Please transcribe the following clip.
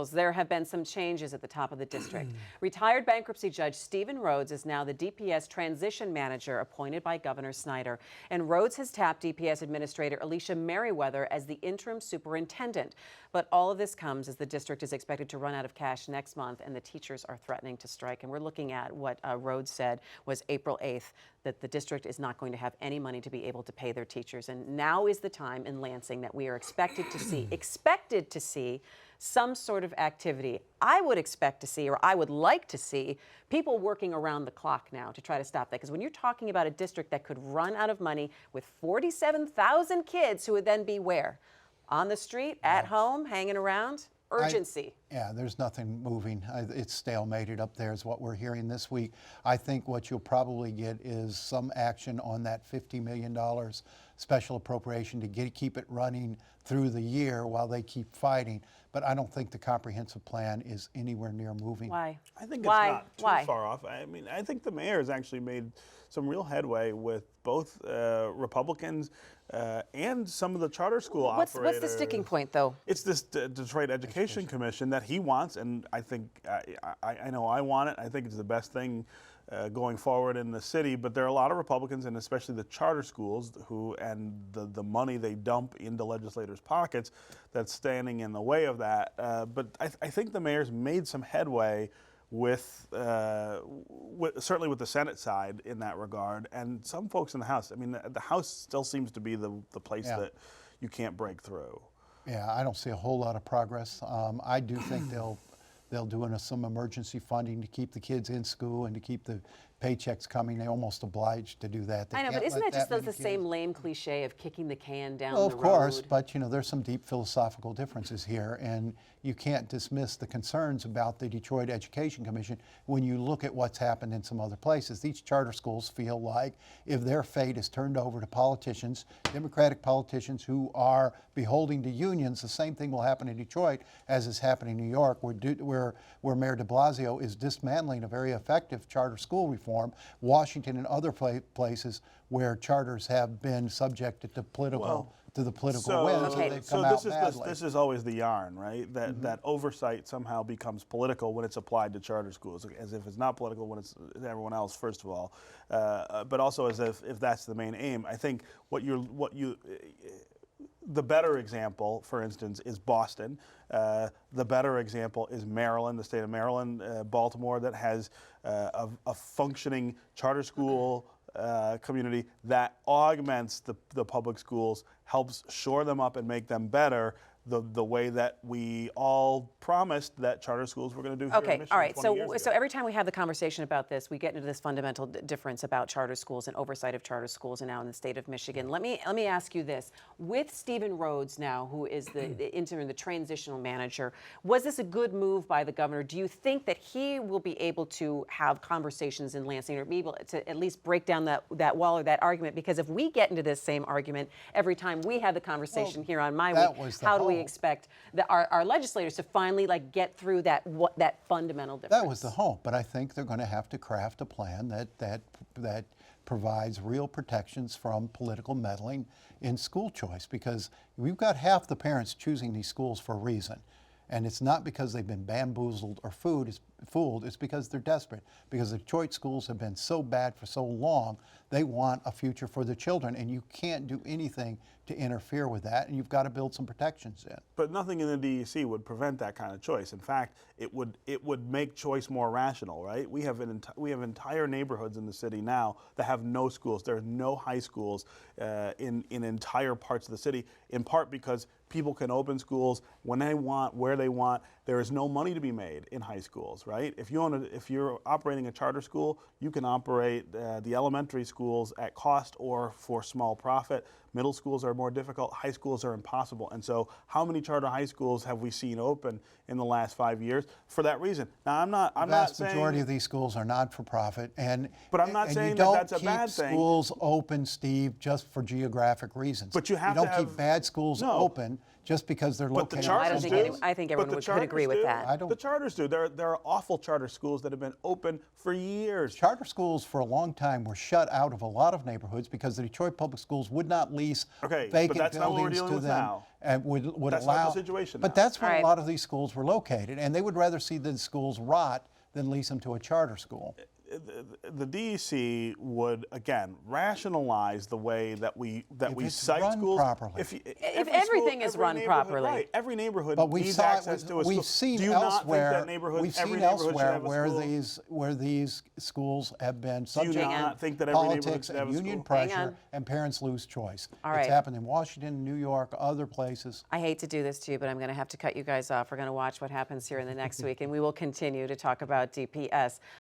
There have been some changes at the top of the district. Retired bankruptcy judge Steven Rhodes is now the DPS Transition Manager appointed by Governor Snyder. And Rhodes has tapped DPS Administrator Alycia Meriweather as the Interim Superintendent. But all of this comes as the district is expected to run out of cash next month and the teachers are threatening to strike. And we're looking at what Rhodes said was April 8th, that the district is not going to have any money to be able to pay their teachers. And now is the time in Lansing that we are expected to see some sort of activity. I would expect to see, or I would like to see, people working around the clock now to try to stop that. Because when you're talking about a district that could run out of money with 47,000 kids who would then be where? On the street, at home, hanging around? Urgency. Yeah, there's nothing moving. It's stalemated up there is what we're hearing this week. I think what you'll probably get is some action on that $50 million special appropriation to keep it running through the year while they keep fighting. But I don't think the comprehensive plan is anywhere near moving. Why? I think it's not too far off. I mean, I think the mayor has actually made some real headway with both Republicans and some of the charter school operators. What's the sticking point, though? It's this Detroit Education Commission that he wants, and I think I know I want it. I think it's the best thing going forward in the city. But there are a lot of Republicans, and especially the charter schools, and the money they dump into legislators' pockets, that's standing in the way of that. But I think the mayor's made some headway with certainly with the Senate side in that regard, and some folks in the House. I mean, the House still seems to be the place that you can't break through. Yeah, I don't see a whole lot of progress. I do think they'll do some emergency funding to keep the kids in school and to keep the paychecks coming. They're almost obliged to do that. I know, but isn't that just the same lame cliche of kicking the can down the road? Of course, but you know, there's some deep philosophical differences here, and you can't dismiss the concerns about the Detroit Education Commission when you look at what's happened in some other places. These charter schools feel like if their fate is turned over to politicians, Democratic politicians who are beholden to unions, the same thing will happen in Detroit as is happening in New York, where Mayor de Blasio is dismantling a very effective charter school reform. Washington and other places where charters have been subjected to the political winds. Okay. So this is always the yarn, right? That oversight somehow becomes political when it's applied to charter schools, as if it's not political when it's everyone else, first of all, but also as if that's the main aim. I think the better example, for instance, is Boston. The better example is Maryland, the state of Maryland, Baltimore, that has a functioning charter school community that augments the public schools, helps shore them up and make them better, the way that we all promised that charter schools were going to do here in Michigan. All right. So every time we have the conversation about this, we get into this fundamental difference about charter schools and oversight of charter schools, and now in the state of Michigan. Let me ask you this: with Steven Rhodes now, who is the interim, the transitional manager, was this a good move by the governor? Do you think that he will be able to have conversations in Lansing, or be able to at least break down that wall or that argument? Because if we get into this same argument every time we have the conversation here on MiWeek, how do we expect our legislators to finally get through that fundamental difference? That was the hope, but I think they're going to have to craft a plan that provides real protections from political meddling in school choice, because we've got half the parents choosing these schools for a reason. And it's not because they've been bamboozled or fooled, it's because they're desperate. Because the Detroit schools have been so bad for so long, they want a future for their children, and you can't do anything to interfere with that, and you've got to build some protections in. But nothing in the DEC would prevent that kind of choice. In fact, it would make choice more rational, right? We have entire neighborhoods in the city now that have no schools. There are no high schools in entire parts of the city, in part because people can open schools when they want, where they want. There is no money to be made in high schools, right? If you're operating a charter school, you can operate the elementary schools at cost or for small profit. Middle schools are more difficult. High schools are impossible. And so how many charter high schools have we seen open in the last 5 years for that reason? Now, I'm not saying... The vast majority of these schools are not-for-profit. But I'm not saying that that's a bad thing. You don't keep schools open, Steve, just for geographic reasons. But you don't keep bad schools open just because they're But the located. I don't charters think do. any- I think But everyone the could charters agree with do. that. I don't- The charters do. There are awful charter schools that have been open for years. Charter schools for a long time were shut out of a lot of neighborhoods because the Detroit Public Schools would not lease Okay, but vacant that's not what we're buildings dealing to with them now. and would That's not the allow. situation But now. that's where All right. a lot of these schools were located, and they would rather see the schools rot than lease them to a charter school. The DEC would again rationalize the way that we it's cite run schools. properly. If everything is run properly. right? Every neighborhood But we've needs saw access it, to a school. we've seen Do you not think elsewhere. that neighborhood, We've every seen neighborhood should elsewhere have a where school? these schools have been Do you subject not to think that every neighborhood politics should have and a union school? Hang pressure, on. and parents lose choice. All It's right. happened in Washington, New York, other places. I hate to do this to you, but I'm going to have to cut you guys off. We're going to watch what happens here in the next week, and we will continue to talk about DPS.